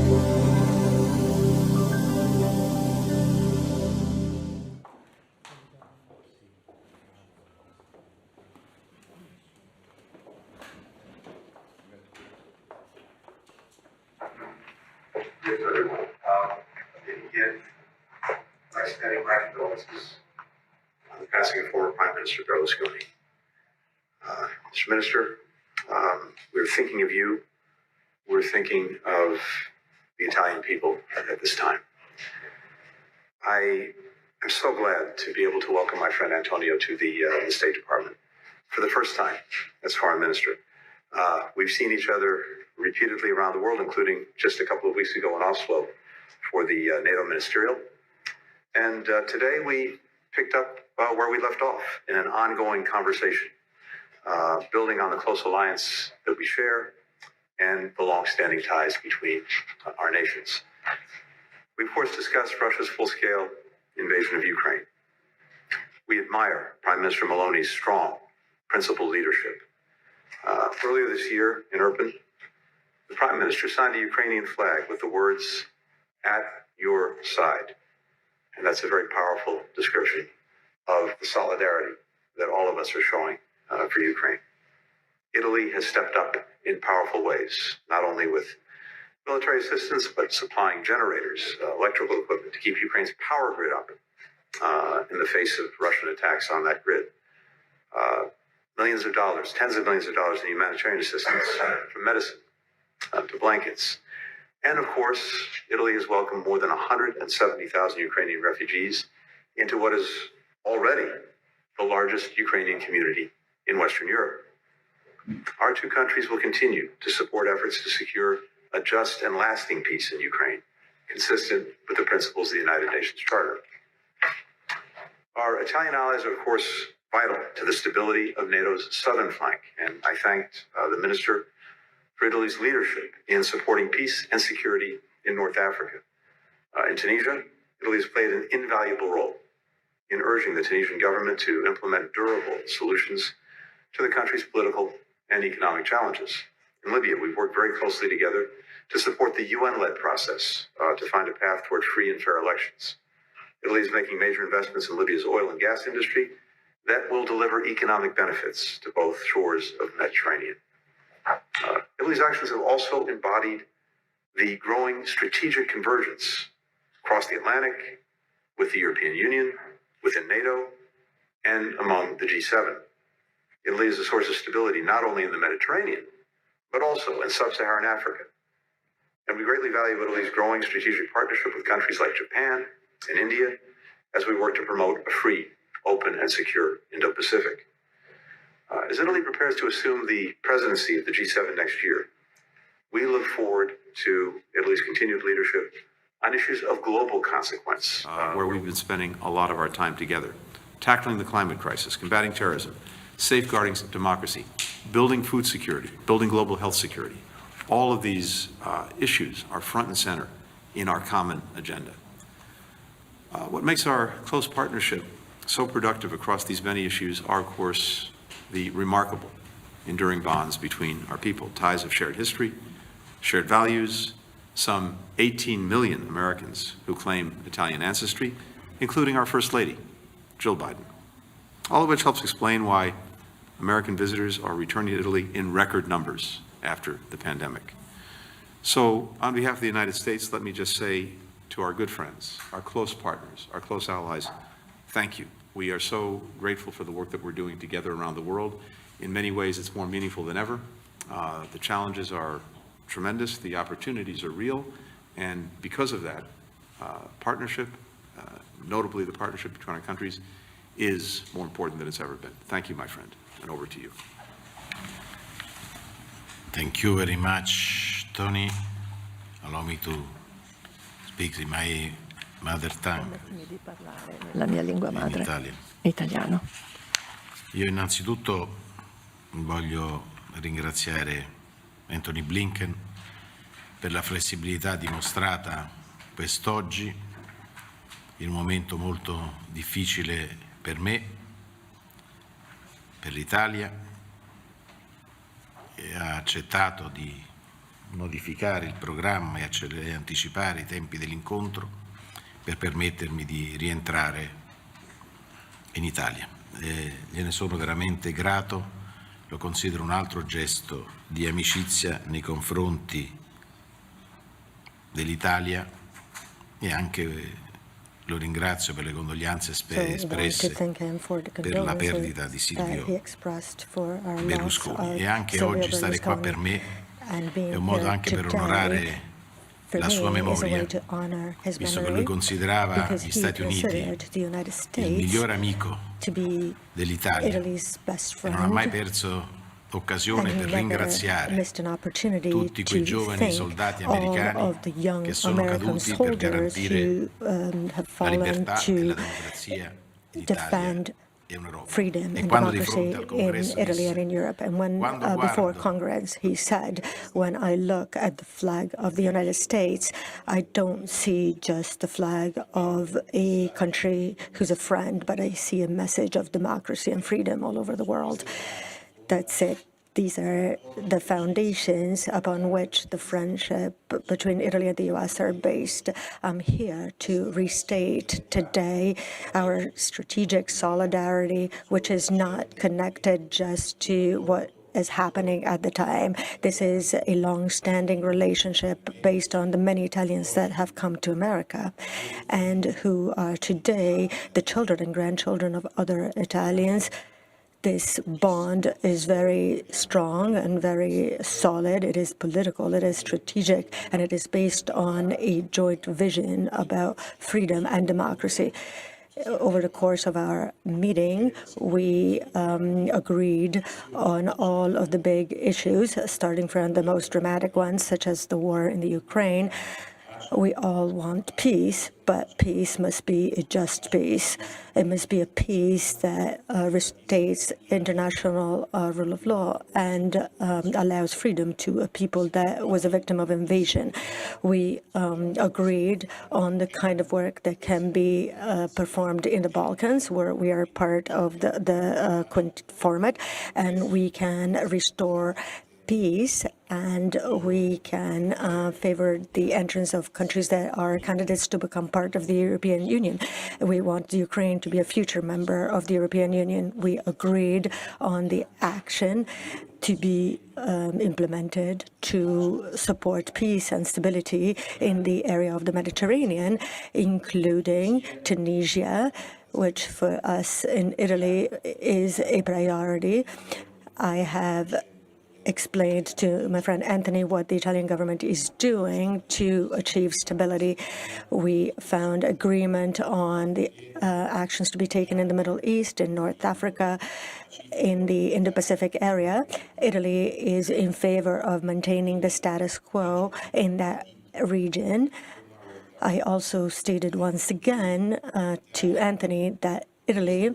Yes, everyone. Again, by extending my condolences on the passing of former Prime Minister Berlusconi. Mr. Minister, we're thinking of you. We're thinking of the Italian people at this time. I am so glad to be able to welcome my friend Antonio to the State Department for the first time as Foreign Minister. We've seen each other repeatedly around the world, including just a couple of weeks ago in Oslo for the NATO Ministerial. And today we picked up where we left off in an ongoing conversation, building on the close alliance that we share and the long-standing ties between our nations. We, of course, discussed Russia's full-scale invasion of Ukraine. We admire Prime Minister Meloni's strong, principled leadership. Earlier this year in Irpin, the Prime Minister signed a Ukrainian flag with the words, "At your side." And that's a very powerful description of the solidarity that all of us are showing for Ukraine. Italy has stepped up in powerful ways, not only with military assistance, but supplying generators, electrical equipment to keep Ukraine's power grid up in the face of Russian attacks on that grid. Millions of dollars, tens of millions of dollars in humanitarian assistance, from medicine to blankets. And of course, Italy has welcomed more than 170,000 Ukrainian refugees into what is already the largest Ukrainian community in Western Europe. Our two countries will continue to support efforts to secure a just and lasting peace in Ukraine, consistent with the principles of the United Nations Charter. Our Italian allies are, of course, vital to the stability of NATO's southern flank, and I thanked the Minister for Italy's leadership in supporting peace and security in North Africa. In Tunisia, Italy has played an invaluable role in urging the Tunisian government to implement durable solutions to the country's political and economic challenges. In Libya, we've worked very closely together to support the UN-led process to find a path toward free and fair elections. Italy is making major investments in Libya's oil and gas industry that will deliver economic benefits to both shores of the Mediterranean. Italy's actions have also embodied the growing strategic convergence across the Atlantic, with the European Union, within NATO, and among the G7. Italy is a source of stability not only in the Mediterranean, but also in sub-Saharan Africa. And we greatly value Italy's growing strategic partnership with countries like Japan and India as we work to promote a free, open, and secure Indo-Pacific. As Italy prepares to assume the presidency of the G7 next year, we look forward to Italy's continued leadership on issues of global consequence, where we've been spending a lot of our time together, tackling the climate crisis, combating terrorism, safeguarding democracy, building food security, building global health security. All of these issues are front and center in our common agenda. What makes our close partnership so productive across these many issues are, of course, the remarkable, enduring bonds between our people, ties of shared history, shared values, some 18 million Americans who claim Italian ancestry, including our First Lady, Jill Biden. All of which helps explain why American visitors are returning to Italy in record numbers after the pandemic. So, on behalf of the United States, let me just say to our good friends, our close partners, our close allies, thank you. We are so grateful for the work that we're doing together around the world. In many ways, it's more meaningful than ever. The challenges are tremendous, the opportunities are real, and because of that, partnership, notably the partnership between our countries, is more important than it's ever been. Thank you, my friend, and over to you. Thank you very much, Tony. Allow me to speak in my mother tongue. La mia lingua madre, italiano. Io innanzitutto voglio ringraziare Anthony Blinken per la flessibilità dimostrata quest'oggi, in un momento molto difficile per me, per l'Italia, e ha accettato di modificare il programma e anticipare i tempi dell'incontro per permettermi di rientrare in Italia. Gliene sono veramente grato, lo considero un altro gesto di amicizia nei confronti dell'Italia e anche lo ringrazio per le condoglianze espresse per la perdita di Silvio Berlusconi, e anche oggi stare qua per me è un modo anche per onorare la sua memoria, visto che lui considerava gli Stati Uniti il miglior amico dell'Italia e non ha mai perso occasione per ringraziare tutti quei giovani soldati americani che sono caduti per garantire la libertà e la democrazia in Italia e in Europa. Freedom E and quando di democracy fronte al in congresso Italy disse, and in Europe. And when quando before guardo Congress, he said, when I look at the flag of the United States, I don't see just the flag of a country who's a friend, but I see a message of democracy and freedom all over the world. That's it. These are the foundations upon which the friendship between Italy and the U.S. are based. I'm here to restate today our strategic solidarity, which is not connected just to what is happening at the time. This is a long-standing relationship based on the many Italians that have come to America and who are today the children and grandchildren of other Italians. This bond is very strong and very solid. It is political, it is strategic, and it is based on a joint vision about freedom and democracy. Over the course of our meeting, we agreed on all of the big issues, starting from the most dramatic ones, such as the war in the Ukraine. We all want peace, but peace must be a just peace. It must be a peace that restates international rule of law and allows freedom to a people that was a victim of invasion. We agreed on the kind of work that can be performed in the Balkans, where we are part of the format, and we can restore peace, and we can favor the entrance of countries that are candidates to become part of the European Union. We want Ukraine to be a future member of the European Union. We agreed on the action to be implemented to support peace and stability in the area of the Mediterranean, including Tunisia, which for us in Italy is a priority. I have explained to my friend Anthony what the Italian government is doing to achieve stability. We found agreement on the actions to be taken in the Middle East, in North Africa, in the Indo-Pacific area. Italy is in favor of maintaining the status quo in that region. I also stated once again to Anthony that Italy,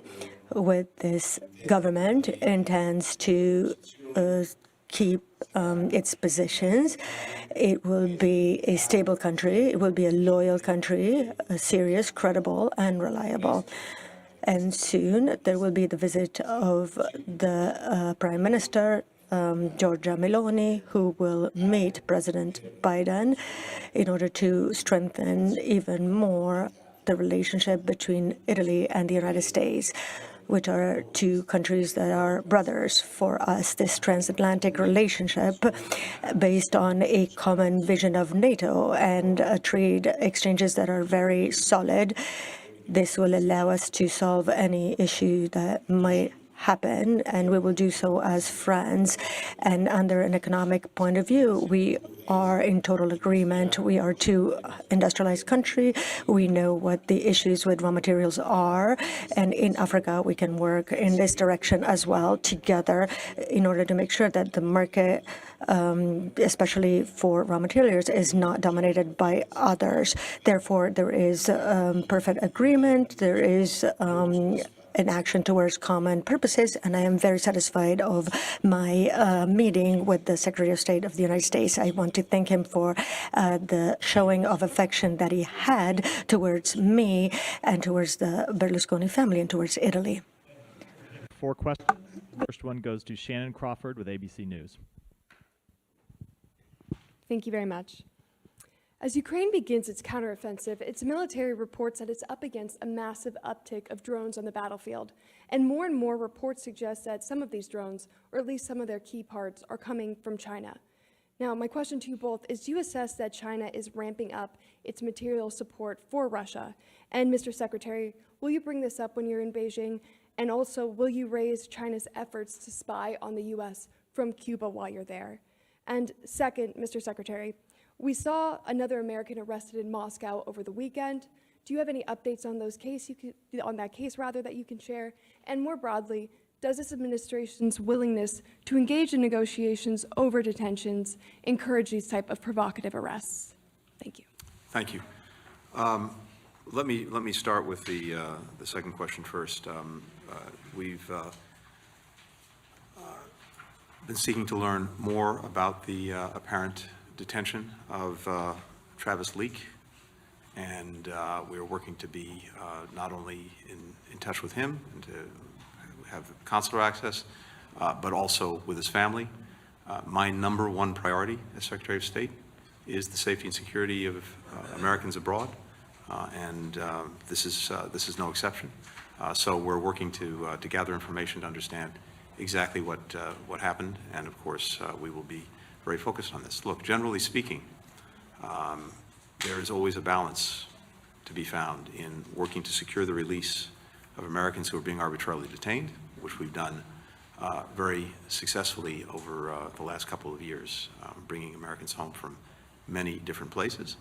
with this government, intends to keep its positions. It will be a stable country. It will be a loyal country, serious, credible, and reliable. And soon there will be the visit of the Prime Minister, Giorgia Meloni, who will meet President Biden in order to strengthen even more the relationship between Italy and the United States, which are two countries that are brothers for us. This transatlantic relationship based on a common vision of NATO and trade exchanges that are very solid. This will allow us to solve any issue that might happen, and we will do so as friends. And under an economic point of view, we are in total agreement. We are two industrialized country. We know what the issues with raw materials are, and in Africa we can work in this direction as well together in order to make sure that the market, especially for raw materials, is not dominated by others. Therefore, there is perfect agreement. There is an action towards common purposes, and I am very satisfied of my meeting with the Secretary of State of the United States. I want to thank him for the showing of affection that he had towards me and towards the Berlusconi family and towards Italy. 4 questions. First one goes to Shannon Crawford with ABC News. Thank you very much. As Ukraine begins its counteroffensive, its military reports that it's up against a massive uptick of drones on the battlefield. And more reports suggest that some of these drones, or at least some of their key parts, are coming from China. Now, my question to you both is, do you assess that China is ramping up its material support for Russia? And Mr. Secretary, will you bring this up when you're in Beijing? And also, will you raise China's efforts to spy on the U.S. from Cuba while you're there? And second, Mr. Secretary, we saw another American arrested in Moscow over the weekend. Do you have any updates on that case that you can share? And more broadly, does this administration's willingness to engage in negotiations over detentions encourage these type of provocative arrests? Thank you. Thank you. Let me start with the second question first. We've been seeking to learn more about the apparent detention of Travis Leak, and we are working to be not only in touch with him and to have consular access, but also with his family. My number one priority as Secretary of State is the safety and security of Americans abroad, and this is no exception. So we're working to gather information to understand exactly what happened, and of course we will be very focused on this. Look, generally speaking, there is always a balance to be found in working to secure the release of Americans who are being arbitrarily detained, which we've done very successfully over the last couple of years, bringing Americans home from many different places,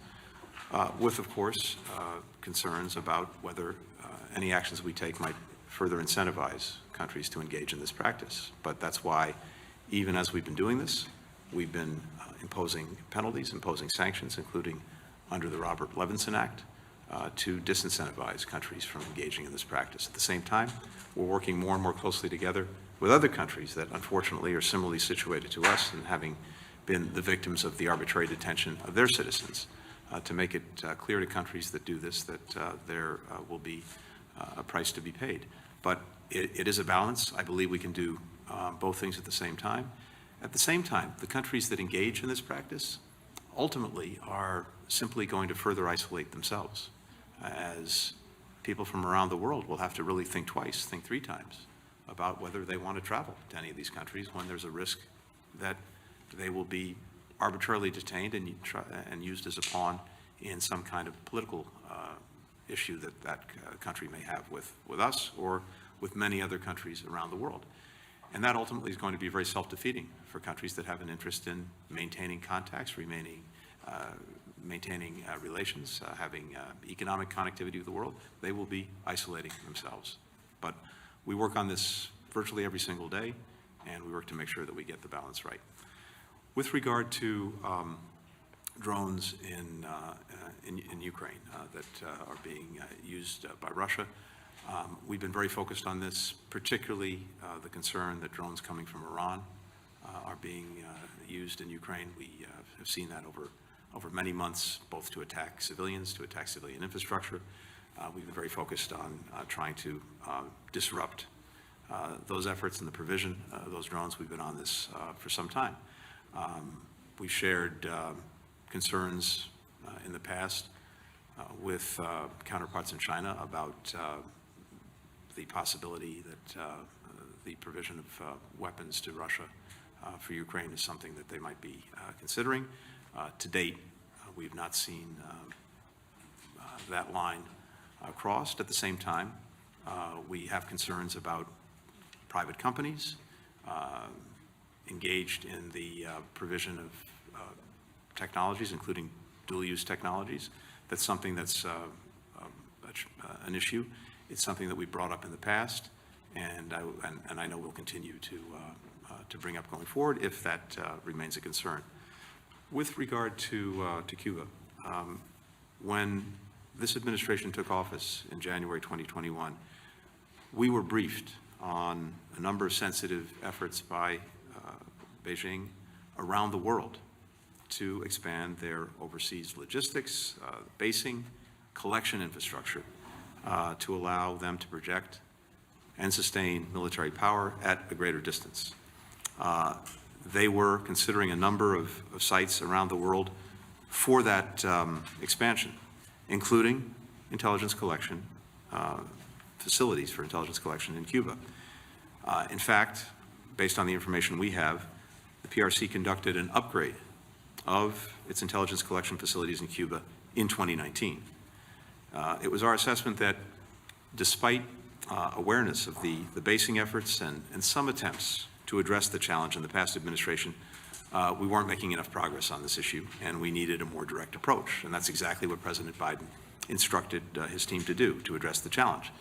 with, of course, concerns about whether any actions we take might further incentivize countries to engage in this practice. But that's why, even as we've been doing this, we've been imposing penalties, imposing sanctions, including under the Robert Levinson Act, to disincentivize countries from engaging in this practice. At the same time, we're working more and more closely together with other countries that unfortunately are similarly situated to us and having been the victims of the arbitrary detention of their citizens, to make it clear to countries that do this that there will be a price to be paid. But it is a balance. I believe we can do both things at the same time. At the same time, the countries that engage in this practice ultimately are simply going to further isolate themselves, as people from around the world will have to really think twice, think three times about whether they want to travel to any of these countries when there's a risk that they will be arbitrarily detained and used as a pawn in some kind of political issue that country may have with us or with many other countries around the world. And that ultimately is going to be very self-defeating for countries that have an interest in maintaining contacts, maintaining relations, having economic connectivity with the world. They will be isolating themselves. But we work on this virtually every single day, and we work to make sure that we get the balance right. With regard to drones in Ukraine that are being used by Russia, we've been very focused on this, particularly the concern that drones coming from Iran are being used in Ukraine. We have seen that over many months, both to attack civilians, to attack civilian infrastructure. We've been very focused on trying to disrupt those efforts and the provision of those drones. We've been on this for some time. We've shared concerns in the past with counterparts in China about the possibility that the provision of weapons to Russia for Ukraine is something that they might be considering. To date, we've not seen that line crossed. At the same time, we have concerns about private companies engaged in the provision of technologies, including dual-use technologies. That's something that's an issue. It's something that we brought up in the past, and I know we'll continue to bring up going forward if that remains a concern. With regard to Cuba, when this administration took office in January 2021, we were briefed on a number of sensitive efforts by Beijing around the world to expand their overseas logistics, basing, collection infrastructure to allow them to project and sustain military power at a greater distance. They were considering a number of sites around the world for that expansion, including intelligence collection, facilities for intelligence collection in Cuba. In fact, based on the information we have, the PRC conducted an upgrade of its intelligence collection facilities in Cuba in 2019. It was our assessment that despite awareness of the basing efforts and some attempts to address the challenge in the past administration, we weren't making enough progress on this issue, and we needed a more direct approach. And that's exactly what President Biden instructed his team to do, to address the challenge.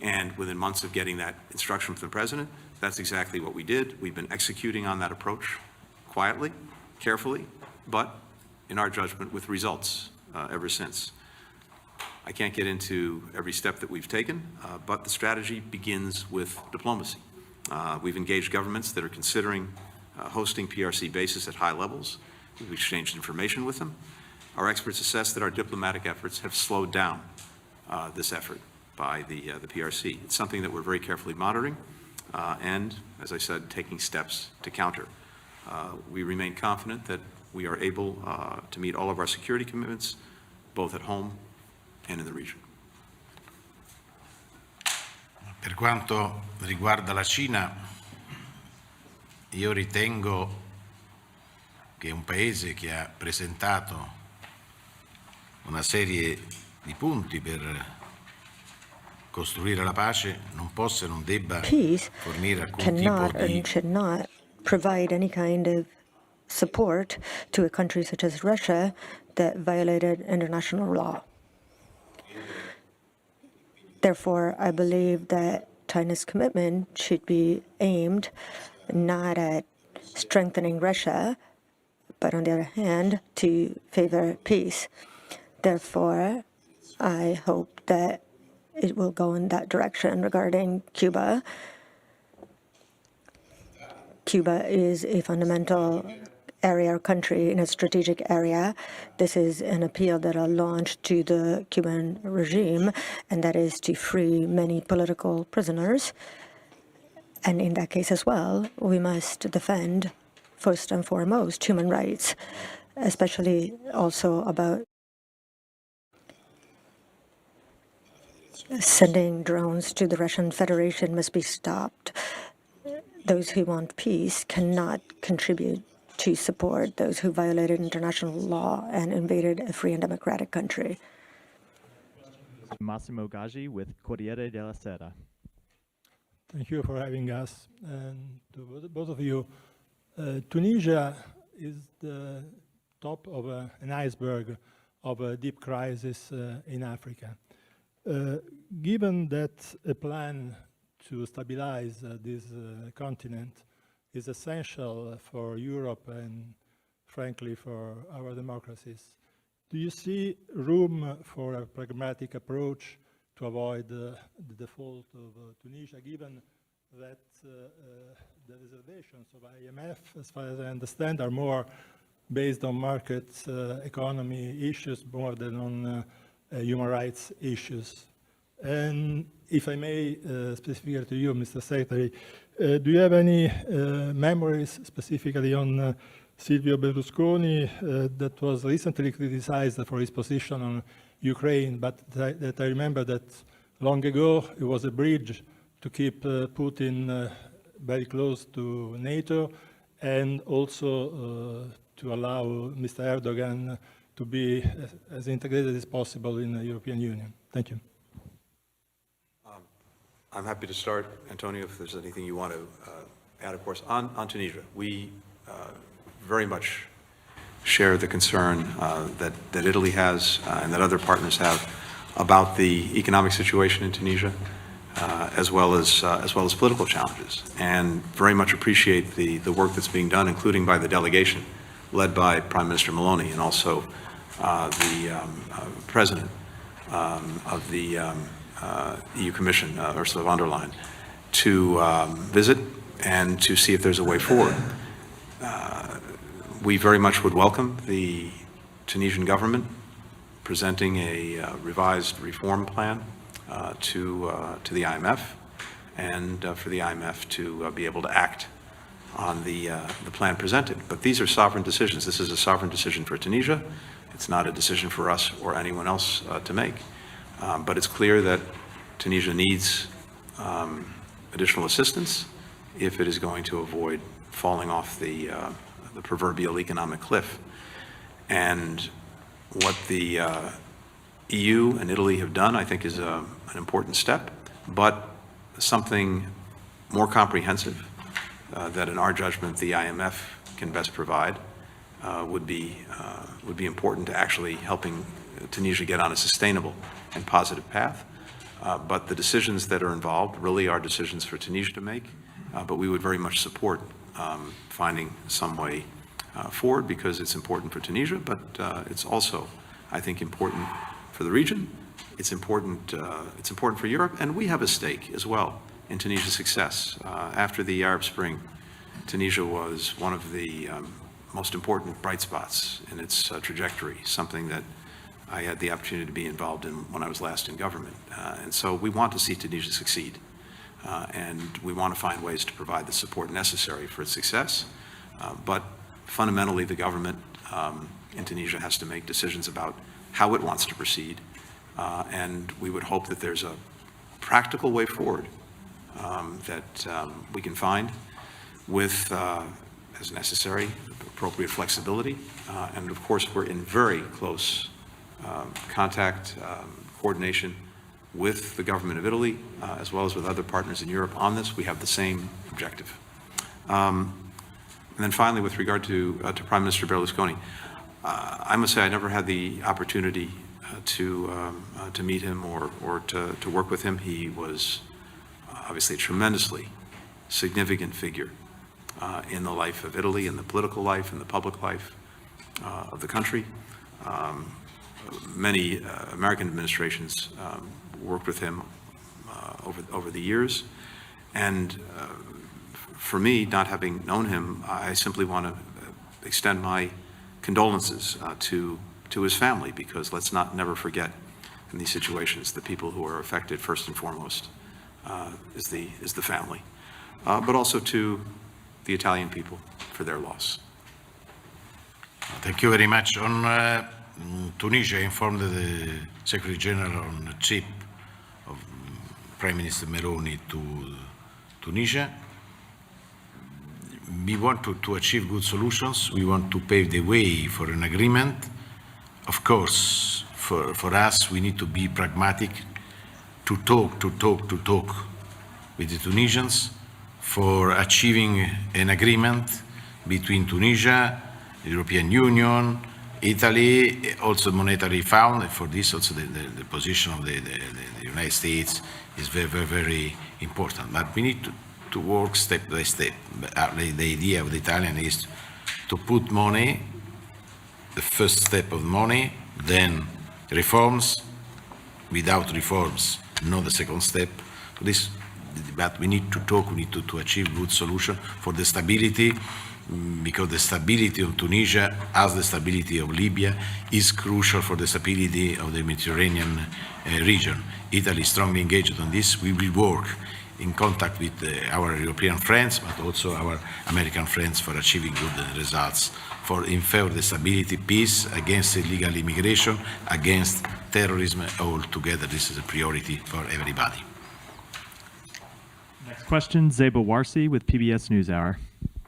And within months of getting that instruction from the President, that's exactly what we did. We've been executing on that approach quietly, carefully, but in our judgment, with results ever since. I can't get into every step that we've taken, but the strategy begins with diplomacy. We've engaged governments that are considering hosting PRC bases at high levels. We've exchanged information with them. Our experts assess that our diplomatic efforts have slowed down this effort by the PRC. It's something that we're very carefully monitoring and, as I said, taking steps to counter. We remain confident that we are able to meet all of our security commitments, both at home and in the region. Per quanto riguarda la Cina, io ritengo che un paese che ha presentato una serie di punti per costruire la pace non possa e non debba fornire alcun tipo di should not provide any kind of support to a country such as Russia that violated international law. Therefore, I believe that China's commitment should be aimed not at strengthening Russia, but on the other hand, to favor peace. Therefore, I hope that it will go in that direction regarding Cuba. Cuba is a fundamental area or country in a strategic area. This is an appeal that I launched to the Cuban regime, and that is to free many political prisoners. And in that case as well, we must defend, first and foremost, human rights, especially also about sending drones to the Russian Federation must be stopped. Those who want peace cannot contribute to support those who violated international law and invaded a free and democratic country. Massimo Gaggi with Corriere della Sera. Thank you for having us. And to both of you, Tunisia is the top of an iceberg of a deep crisis in Africa. Given that a plan to stabilize this continent is essential for Europe and, frankly, for our democracies, do you see room for a pragmatic approach to avoid the default of Tunisia, given that the reservations of IMF, as far as I understand, are more based on market economy issues more than on human rights issues? And if I may, specifically to you, Mr. Secretary, do you have any memories specifically on Silvio Berlusconi that was recently criticized for his position on Ukraine, but that I remember that long ago it was a bridge to keep Putin very close to NATO and also to allow Mr. Erdogan to be as integrated as possible in the European Union? Thank you. I'm happy to start, Antonio, if there's anything you want to add, of course. On Tunisia, we very much share the concern that Italy has and that other partners have about the economic situation in Tunisia, as well as political challenges, and very much appreciate the work that's being done, including by the delegation led by Prime Minister Meloni and also the President of the EU Commission, Ursula von der Leyen, to visit and to see if there's a way forward. We very much would welcome the Tunisian government presenting a revised reform plan to the IMF, and for the IMF to be able to act on the plan presented. But these are sovereign decisions. This is a sovereign decision for Tunisia. It's not a decision for us or anyone else to make. But it's clear that Tunisia needs additional assistance if it is going to avoid falling off the proverbial economic cliff. And what the EU and Italy have done, I think, is an important step, but something more comprehensive that, in our judgment, the IMF can best provide would be important to actually helping Tunisia get on a sustainable and positive path. But the decisions that are involved really are decisions for Tunisia to make, but we would very much support finding some way forward, because it's important for Tunisia, but it's also, I think, important for the region. It's important for Europe, and we have a stake as well in Tunisia's success. After the Arab Spring, Tunisia was one of the most important bright spots in its trajectory, something that I had the opportunity to be involved in when I was last in government. And so we want to see Tunisia succeed, and we want to find ways to provide the support necessary for its success. But fundamentally, the government in Tunisia has to make decisions about how it wants to proceed, and we would hope that there's a practical way forward that we can find with, as necessary, appropriate flexibility. And of course, we're in very close contact, coordination with the government of Italy, as well as with other partners in Europe on this. We have the same objective. And then finally, with regard to Prime Minister Berlusconi, I must say I never had the opportunity to meet him or to work with him. He was obviously a tremendously significant figure in the life of Italy, in the political life, in the public life of the country. Many American administrations worked with him over the years, and for me, not having known him, I simply want to extend my condolences to his family, because let's never forget in these situations the people who are affected first and foremost is the family, but also to the Italian people for their loss. Thank you very much. On Tunisia, I informed the Secretary General on the trip of Prime Minister Meloni to Tunisia. We want to achieve good solutions. We want to pave the way for an agreement. Of course, for us, we need to be pragmatic, to talk with the Tunisians for achieving an agreement between Tunisia, the European Union, Italy, also monetary fund. And for this, also the position of the United States is very, very, very important. But we need to work step by step. The idea of the Italian is to put money, the first step of money, then reforms. Without reforms, not the second step. This, but we need to talk, we need to achieve good solution for the stability, because the stability of Tunisia, as the stability of Libya, is crucial for the stability of the Mediterranean region. Italy is strongly engaged on this. We will work in contact with our European friends, but also our American friends, for achieving good results, for in favor of the stability, peace, against illegal immigration, against terrorism altogether. This is a priority for everybody. Next question, Zeba Warsi with PBS NewsHour.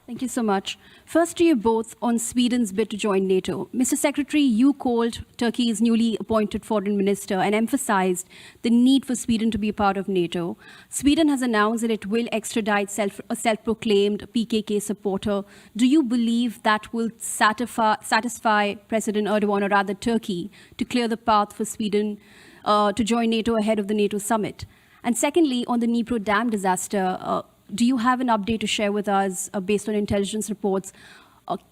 Thank you so much. First to you both on Sweden's bid to join NATO. Mr. Secretary, you called Turkey's newly appointed foreign minister and emphasized the need for Sweden to be a part of NATO. Sweden has announced that it will extradite a self-proclaimed PKK supporter. Do you believe that will satisfy President Erdogan, or rather Turkey, to clear the path for Sweden to join NATO ahead of the NATO summit? And secondly, on the Dnipro Dam disaster, do you have an update to share with us based on intelligence reports?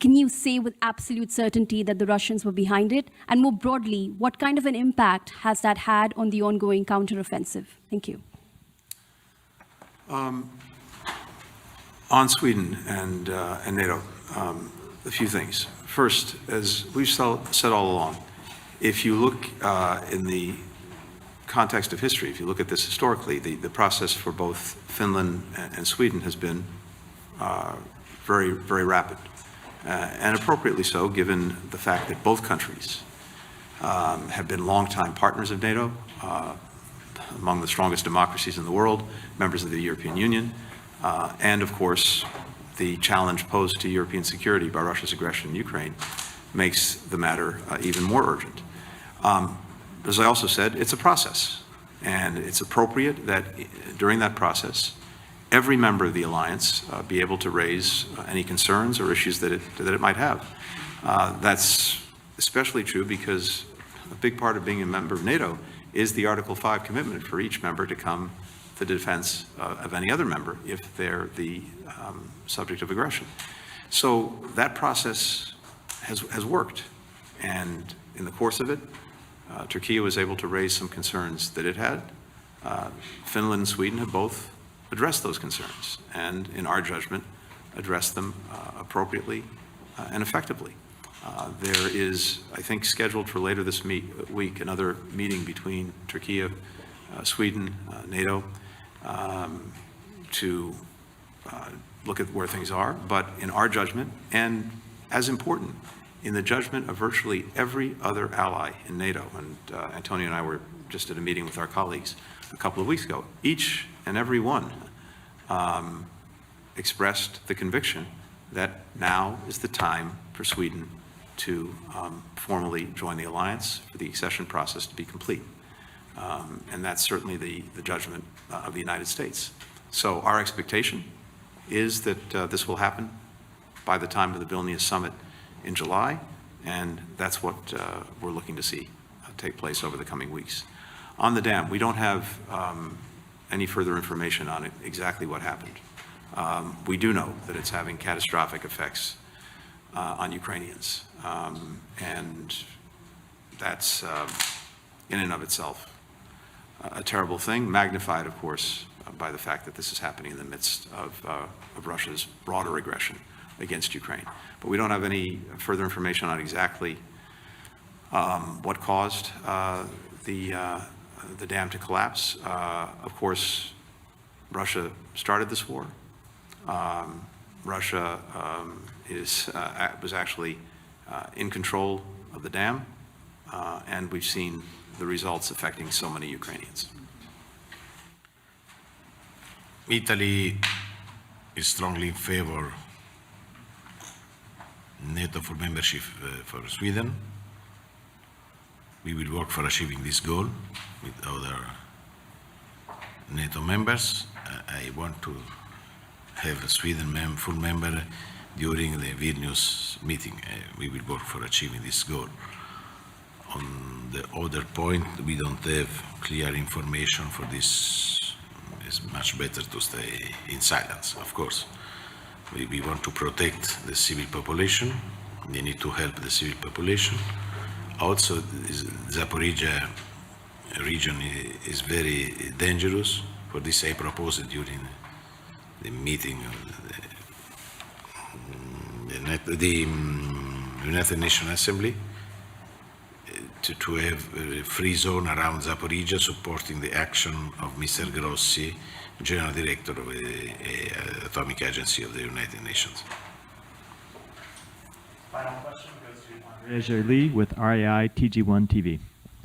Can you say with absolute certainty that the Russians were behind it? And more broadly, what kind of an impact has that had on the ongoing counteroffensive? Thank you. On Sweden and NATO, a few things. First, as we've said all along, if you look in the context of history, if you look at this historically, the process for both Finland and Sweden has been very, very rapid, and appropriately so, given the fact that both countries have been longtime partners of NATO, among the strongest democracies in the world, members of the European Union, and of course, the challenge posed to European security by Russia's aggression in Ukraine makes the matter even more urgent. As I also said, it's a process, and it's appropriate that during that process, every member of the alliance be able to raise any concerns or issues that it might have. That's especially true because a big part of being a member of NATO is the Article 5 commitment for each member to come to the defense of any other member if they're the subject of aggression. So that process has worked, and in the course of it, Turkey was able to raise some concerns that it had. Finland and Sweden have both addressed those concerns, and in our judgment, addressed them appropriately and effectively. There is, I think, scheduled for later this week another meeting between Turkey, Sweden, NATO, to look at where things are. But in our judgment, and as important, in the judgment of virtually every other ally in NATO, and Antonio and I were just at a meeting with our colleagues a couple of weeks ago, each and every one expressed the conviction that now is the time for Sweden to formally join the alliance, for the accession process to be complete. And that's certainly the judgment of the United States. So our expectation is that this will happen by the time of the Vilnius summit in July, and that's what we're looking to see take place over the coming weeks. On the dam, we don't have any further information on it, exactly what happened. We do know that it's having catastrophic effects on Ukrainians, and that's in and of itself a terrible thing, magnified, of course, by the fact that this is happening in the midst of Russia's broader aggression against Ukraine. But we don't have any further information on exactly what caused the dam to collapse. Of course, Russia started this war. Russia was actually in control of the dam, and we've seen the results affecting so many Ukrainians. Italy is strongly in favor NATO full membership for Sweden. We will work for achieving this goal with other NATO members. I want to have Sweden full member during the Vilnius meeting. We will work for achieving this goal. On the other point, we don't have clear information for this. It's much better to stay in silence, of course. We want to protect the civil population. They need to help the civil population. Also, Zaporizhia region is very dangerous. For this, I proposed during the meeting of the United Nations Assembly to have a free zone around Zaporizhia, supporting the action of Mr. Grossi, General Director of the Atomic Agency of the United Nations. Final question goes to Andrea Lee with RAI TG1 TV.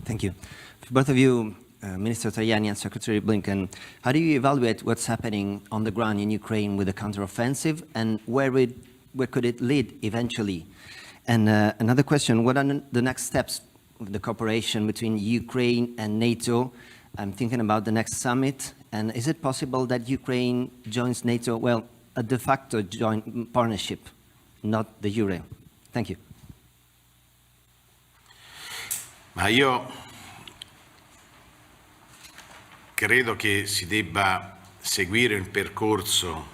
Thank you. For both of you, Minister Tajani and Secretary Blinken, how do you evaluate what's happening on the ground in Ukraine with the counteroffensive, and where could it lead eventually? And another question, what are the next steps of the cooperation between Ukraine and NATO? I'm thinking about the next summit, and is it possible that Ukraine joins NATO, well, a de facto joint partnership, not the Euro? Thank you. Ma io credo che si debba seguire un percorso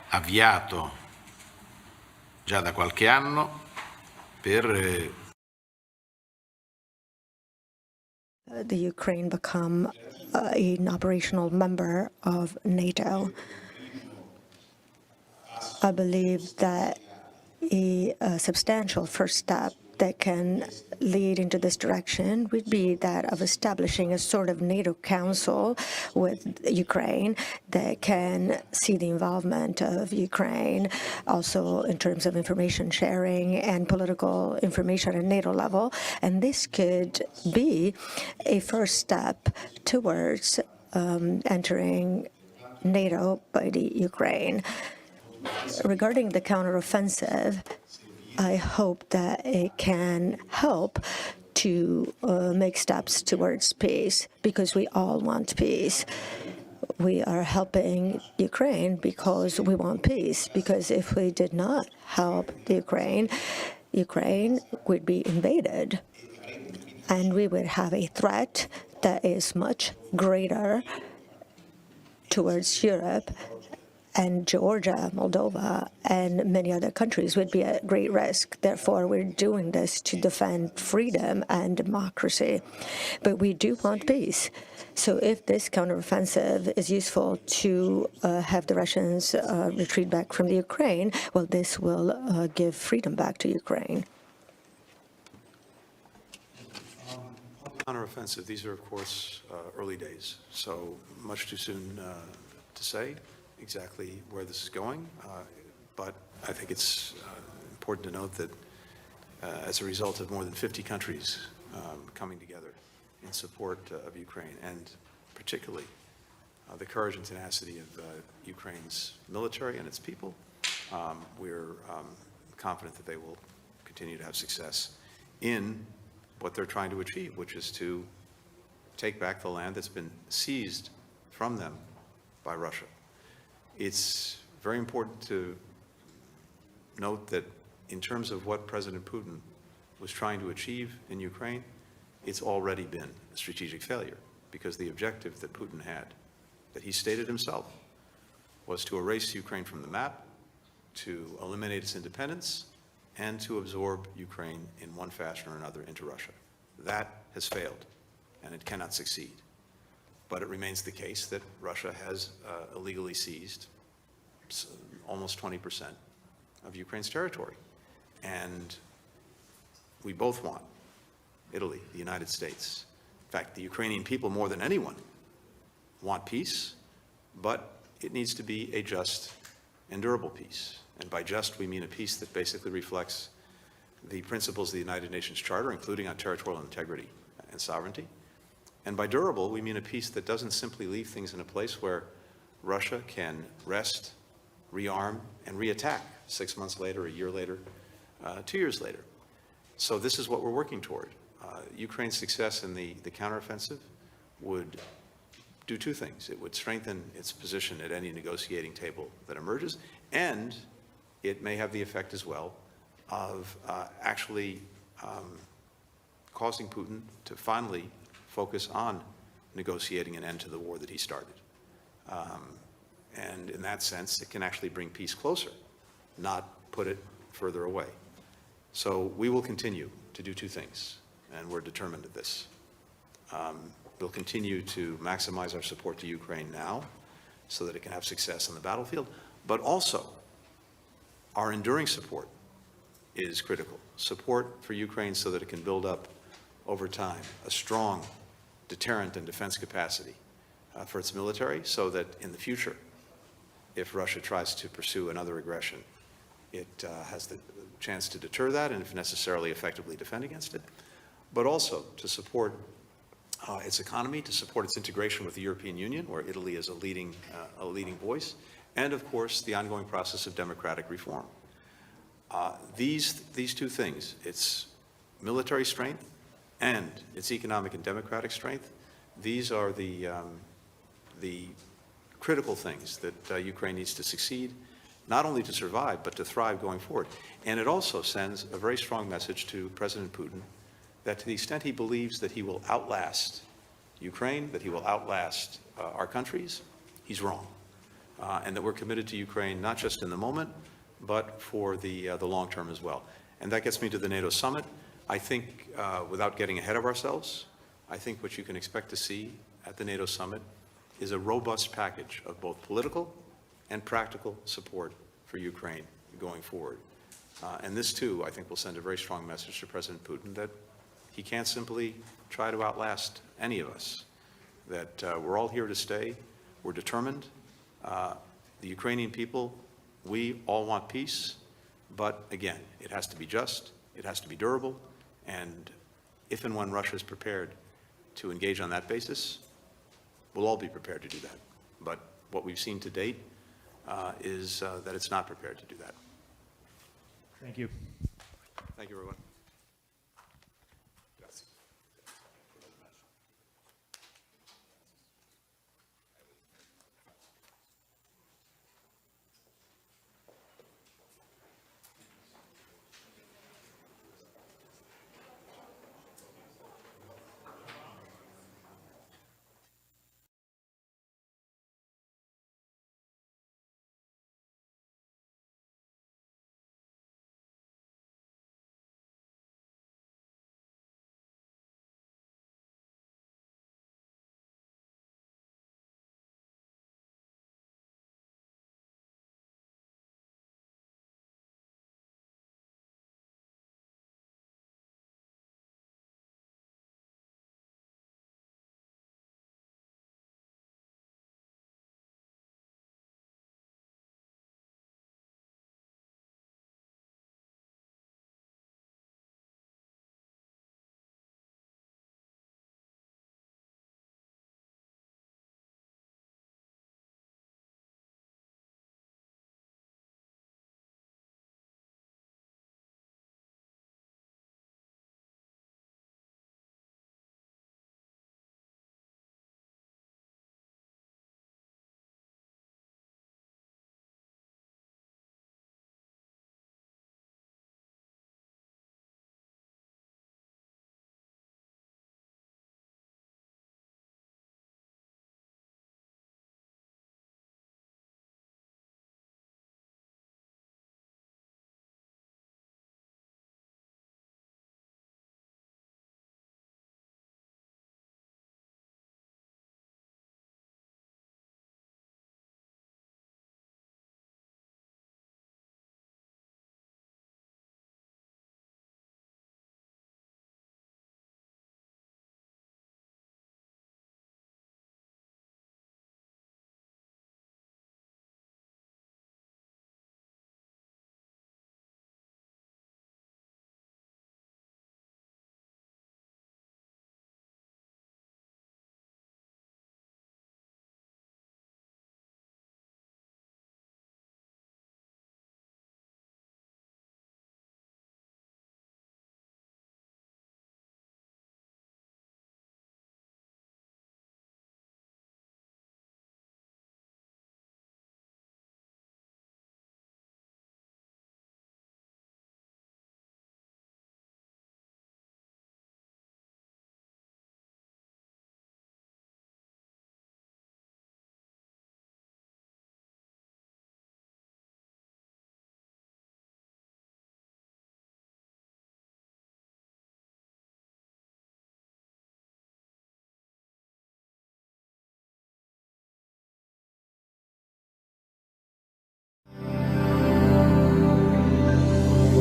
avviato già da qualche anno per the Ukraine become an operational member of NATO. I believe that a substantial first step that can lead into this direction would be that of establishing a sort of NATO council with Ukraine that can see the involvement of Ukraine also in terms of information sharing and political information at NATO level. And this could be a first step towards entering NATO by the Ukraine. Regarding the counteroffensive, I hope that it can help to make steps towards peace, because we all want peace. We are helping Ukraine because we want peace, because if we did not help the Ukraine would be invaded, and we would have a threat that is much greater towards Europe, and Georgia, Moldova, and many other countries would be at great risk. Therefore, we're doing this to defend freedom and democracy. But we do want peace. So if this counteroffensive is useful to have the Russians retreat back from the Ukraine, well, this will give freedom back to Ukraine. Counteroffensive, these are, of course, early days, so much too soon to say exactly where this is going, but I think it's important to note that as a result of more than 50 countries coming together in support of Ukraine, and particularly the courage and tenacity of Ukraine's military and its people, we're confident that they will continue to have success in what they're trying to achieve, which is to take back the land that's been seized from them by Russia. It's very important to note that in terms of what President Putin was trying to achieve in Ukraine, it's already been a strategic failure, because the objective that Putin had, that he stated himself, was to erase Ukraine from the map, to eliminate its independence, and to absorb Ukraine in one fashion or another into Russia. That has failed, and it cannot succeed. But it remains the case that Russia has illegally seized almost 20% of Ukraine's territory. And we both want, Italy, the United States, in fact, the Ukrainian people more than anyone, want peace, but it needs to be a just and durable peace. And by just, we mean a peace that basically reflects the principles of the United Nations Charter, including on territorial integrity and sovereignty. And by durable, we mean a peace that doesn't simply leave things in a place where Russia can rest, rearm, and reattack 6 months later, a year later, 2 years later. So this is what we're working toward. Ukraine's success in the counteroffensive would do two things. It would strengthen its position at any negotiating table that emerges, and it may have the effect as well of actually causing Putin to finally focus on negotiating an end to the war that he started. And in that sense, it can actually bring peace closer, not put it further away. So we will continue to do two things, and we're determined at this. We'll continue to maximize our support to Ukraine now so that it can have success on the battlefield, but also our enduring support is critical. Support for Ukraine so that it can build up over time a strong deterrent and defense capacity for its military, so that in the future, if Russia tries to pursue another aggression, it has the chance to deter that and, if necessarily, effectively defend against it, but also to support its economy, to support its integration with the European Union, where Italy is a leading voice, and, of course, the ongoing process of democratic reform. These two things, its military strength and its economic and democratic strength, these are the critical things that Ukraine needs to succeed, not only to survive, but to thrive going forward. And it also sends a very strong message to President Putin that to the extent he believes that he will outlast Ukraine, that he will outlast our countries, he's wrong. And that we're committed to Ukraine, not just in the moment, but for the long term as well. And that gets me to the NATO summit. I think, without getting ahead of ourselves, I think what you can expect to see at the NATO summit is a robust package of both political and practical support for Ukraine going forward. And this, too, I think will send a very strong message to President Putin that he can't simply try to outlast any of us, that we're all here to stay, we're determined. The Ukrainian people, we all want peace, but again, it has to be just, it has to be durable, and if and when Russia is prepared to engage on that basis, we'll all be prepared to do that. But what we've seen to date is that it's not prepared to do that. Thank you. Thank you, everyone.